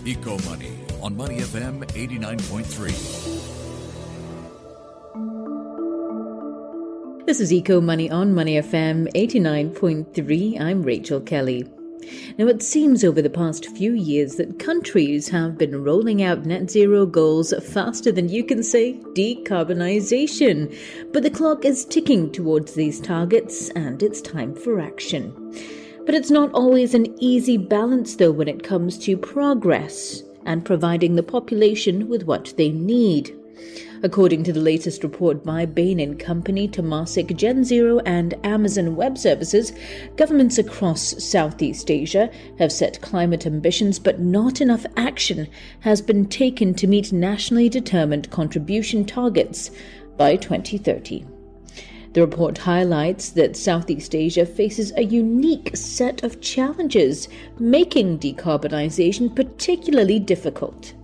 Eco Money on Money FM 89.3. This is Eco Money on Money FM 89.3. I'm Rachel Kelly. Now, it seems over the past few years that countries have been rolling out net zero goals faster than you can say decarbonisation. But the clock is ticking towards these targets and it's time for action. But it's not always an easy balance, though, when it comes to progress and providing the population with what they need. According to the latest report by Bain Company, Temasek, Gen Zero and Amazon Web Services, governments across Southeast Asia have set climate ambitions, but not enough action has been taken to meet nationally determined contribution targets by 2030. The report highlights that Southeast Asia faces a unique set of challenges, making decarbonisation particularly difficult.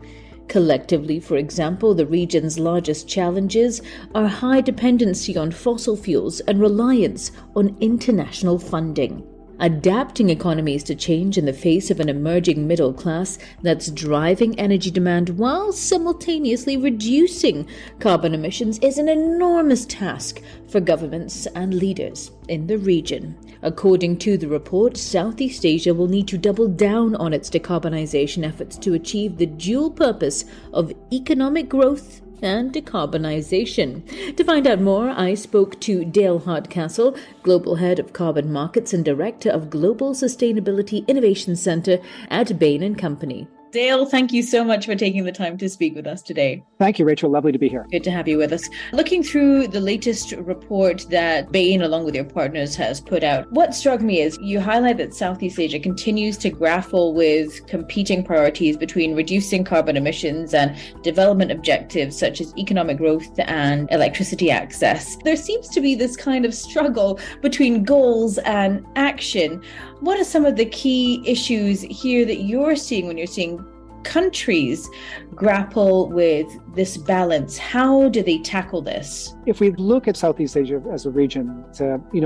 Collectively, for example, the region's largest challenges are high dependency on fossil fuels and reliance on international funding. Adapting economies to change in the face of an emerging middle class that's driving energy demand while simultaneously reducing carbon emissions is an enormous task for governments and leaders in the region. According to the report, Southeast Asia will need to double down on its decarbonisation efforts to achieve the dual purpose of economic growth and decarbonisation. To find out more, I spoke to Dale Hardcastle, Global Head of Carbon Markets and Director of Global Sustainability Innovation Centre at Bain Company. Dale, thank you so much for taking the time to speak with us today. Thank you, Rachel. Lovely to be here. Good to have you with us. Looking through the latest report that Bain, along with your partners, has put out, what struck me is you highlight that Southeast Asia continues to grapple with competing priorities between reducing carbon emissions and development objectives such as economic growth and electricity access. There seems to be this kind of struggle between goals and action. What are some of the key issues here that you're seeing when you're seeing countries grapple with this balance? How do they tackle this? If we look at Southeast Asia as a region,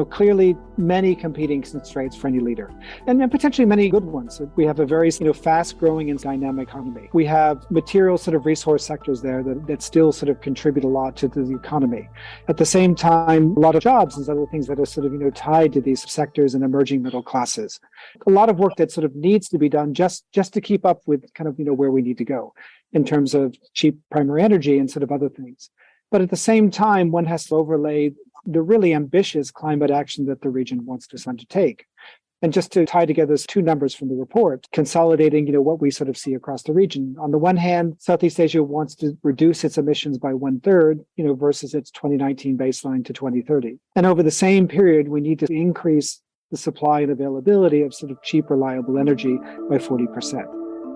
clearly many competing constraints for any leader, and potentially many good ones. We have a very fast-growing and dynamic economy. We have material resource sectors there that still contribute a lot to the economy. At the same time, a lot of jobs and other things that are tied to these sectors and emerging middle classes. A lot of work that needs to be done just to keep up with where we need to go in terms of cheap primary energy and other things. But at the same time, one has to overlay the really ambitious climate action that the region wants to undertake. And just to tie together those two numbers from the report, consolidating, what we see across the region. On the one hand, Southeast Asia wants to reduce its emissions by 1/3, versus its 2019 baseline to 2030. And over the same period, we need to increase the supply and availability of cheap, reliable energy by 40%.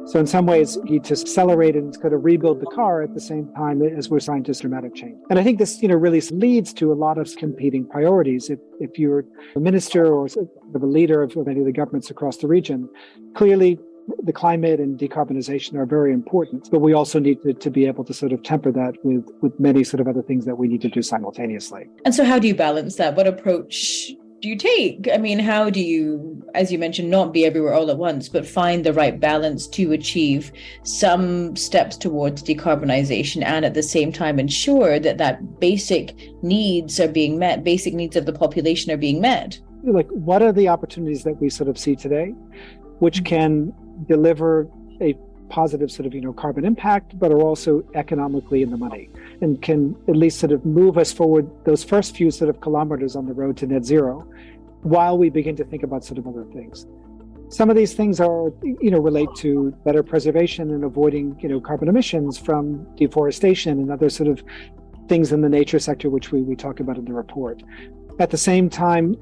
So in some ways, you need to accelerate and rebuild the car at the same time as we're trying to dramatic change. And I think this, really leads to a lot of competing priorities. If you're a minister or a leader of any of the governments across the region, clearly the climate and decarbonization are very important, but we also need to be able to temper that with many other things that we need to do simultaneously. And so how do you balance that? What approach do you take? I mean, how do you, as you mentioned, not be everywhere all at once, but find the right balance to achieve some steps towards decarbonization and at the same time ensure that basic needs are being met, basic needs of the population are being met? What are the opportunities that we see today, which can deliver a positive carbon impact, but are also economically in the money and can at least move us forward those first few kilometers on the road to net zero while we begin to think about other things. Some of these things are, relate to better preservation and avoiding, carbon emissions from deforestation and other things in the nature sector, which we talk about in the report. At the same time,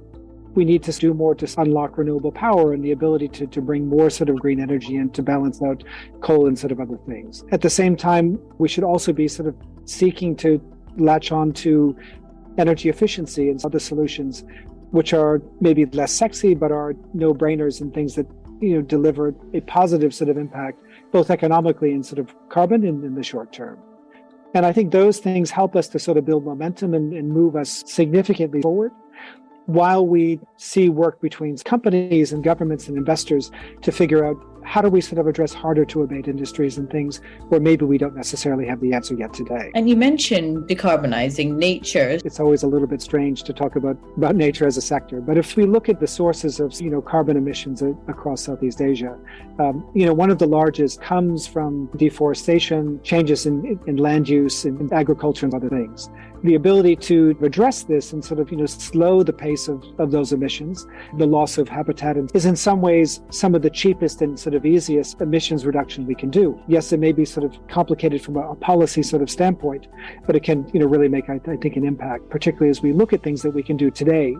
we need to do more to unlock renewable power and the ability to bring more green energy in to balance out coal and other things. At the same time, we should also be seeking to latch on to energy efficiency and other solutions, which are maybe less sexy, but are no-brainers and things that deliver a positive impact, both economically and carbon in the short term. And I think those things help us to build momentum and move us significantly forward, while we see work between companies and governments and investors to figure out how do we sort of address harder to abate industries and things where maybe we don't necessarily have the answer yet today. And you mentioned decarbonizing nature. It's always a little bit strange to talk about nature as a sector, but if we look at the sources of carbon emissions across Southeast Asia, one of the largest comes from deforestation, changes in land use, in agriculture and other things. The ability to address this and sort of slow the pace of those emissions, the loss of habitat, is in some ways some of the cheapest and sort of easiest emissions reduction we can do. Yes, it may be sort of complicated from a policy sort of standpoint, but it can really make, I think, an impact, particularly as we look at things that we can do today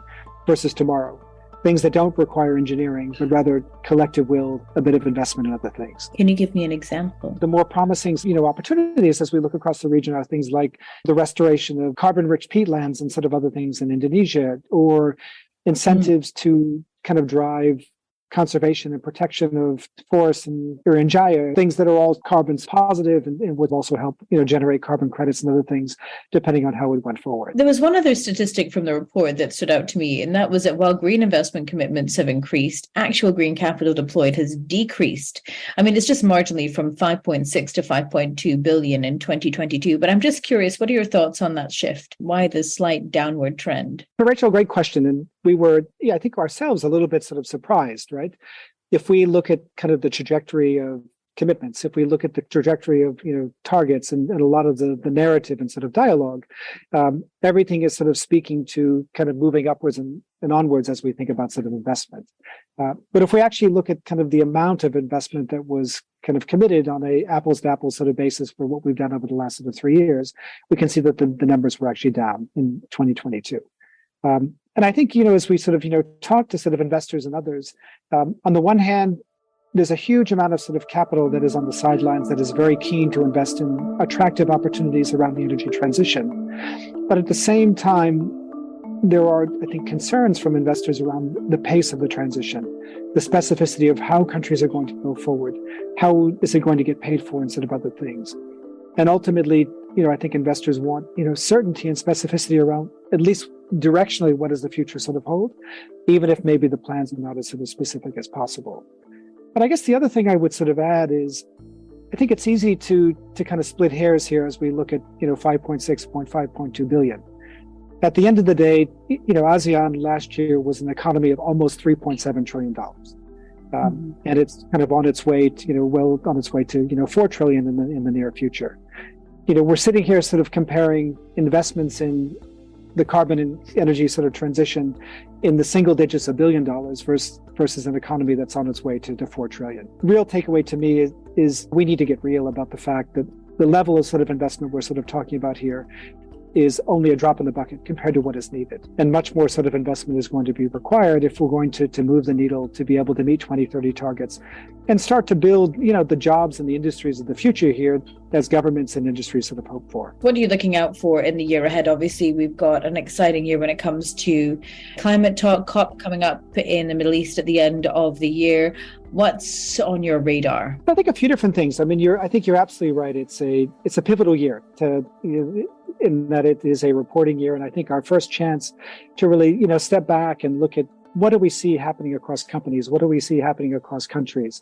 versus tomorrow. Things that don't require engineering, but rather collective will, a bit of investment in other things. Can you give me an example? The more promising, opportunities as we look across the region are things like the restoration of carbon-rich peatlands and sort of other things in Indonesia, or incentives to kind of drive conservation and protection of forests in Jaya, things that are all carbon positive and would also help, generate carbon credits and other things, depending on how it went forward. There was one other statistic from the report that stood out to me, and that was that while green investment commitments have increased, actual green capital deployed has decreased. I mean, it's just marginally from 5.6 to 5.2 billion in 2022. But I'm just curious, what are your thoughts on that shift? Why this slight downward trend? Rachel, great question. And we were, I think ourselves a little bit sort of surprised, right? If we look at kind of the trajectory of commitments, if we look at the trajectory of, targets and a lot of the narrative and sort of dialogue, everything is sort of speaking to kind of moving upwards and onwards as we think about sort of investment. But if we actually look at kind of the amount of investment that was kind of committed on a apples to apples sort of basis for what we've done over the last sort of 3 years, we can see that the numbers were actually down in 2022. And I think, as we sort of, talk to sort of investors and others, on the one hand, there's a huge amount of sort of capital that is on the sidelines that is very keen to invest in attractive opportunities around the energy transition. But at the same time, there are, I think, concerns from investors around the pace of the transition, the specificity of how countries are going to go forward, how is it going to get paid for instead of other things. And ultimately, I think investors want, certainty and specificity around at least directionally what does the future sort of hold, even if maybe the plans are not as sort of specific as possible. But I guess the other thing I would sort of add is, I think it's easy to kind of split hairs here as we look at, 5.6.2 billion. At the end of the day, ASEAN last year was an economy of almost $3.7 trillion. And it's kind of on its way to, well on its way to, 4 trillion in the near future. We're sitting here sort of comparing investments in the carbon and energy sort of transition in the single digits of $1 billion versus an economy that's on its way to 4 trillion. Real takeaway to me is we need to get real about the fact that the level of sort of investment we're sort of talking about here is only a drop in the bucket compared to what is needed. And much more sort of investment is going to be required if we're going to move the needle to be able to meet 2030 targets and start to build, the jobs and the industries of the future here as governments and industries sort of hope for. What are you looking out for in the year ahead? Obviously, we've got an exciting year when it comes to climate talk, COP coming up in the Middle East at the end of the year. What's on your radar? I think a few different things. I mean, I think you're absolutely right. It's a pivotal year in that it is a reporting year. And I think our first chance to really, step back and look at what do we see happening across companies? What do we see happening across countries?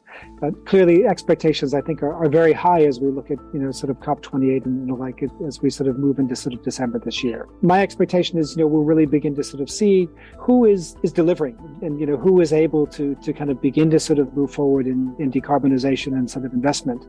Clearly, expectations, I think, are very high as we look at, sort of COP28 and the like, as we sort of move into sort of December this year. My expectation is, we'll really begin to sort of see who is delivering and, who is able to kind of begin to sort of move forward in decarbonization and sort of investment.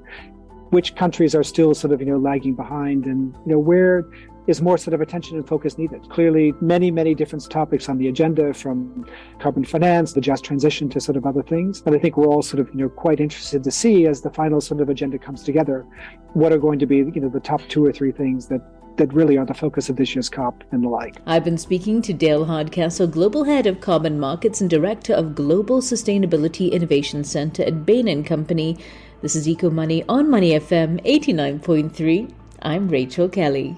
Which countries are still sort of, lagging behind, and, where is more sort of attention and focus needed. Clearly, many, many different topics on the agenda, from carbon finance, the just transition, to sort of other things. And I think we're all sort of, quite interested to see, as the final sort of agenda comes together, what are going to be, the top 2 or 3 things that really are the focus of this year's COP and the like. I've been speaking to Dale Hardcastle, Global Head of Carbon Markets and Director of Global Sustainability Innovation Center at Bain Company. This is Eco Money on Money FM 89.3. I'm Rachel Kelly.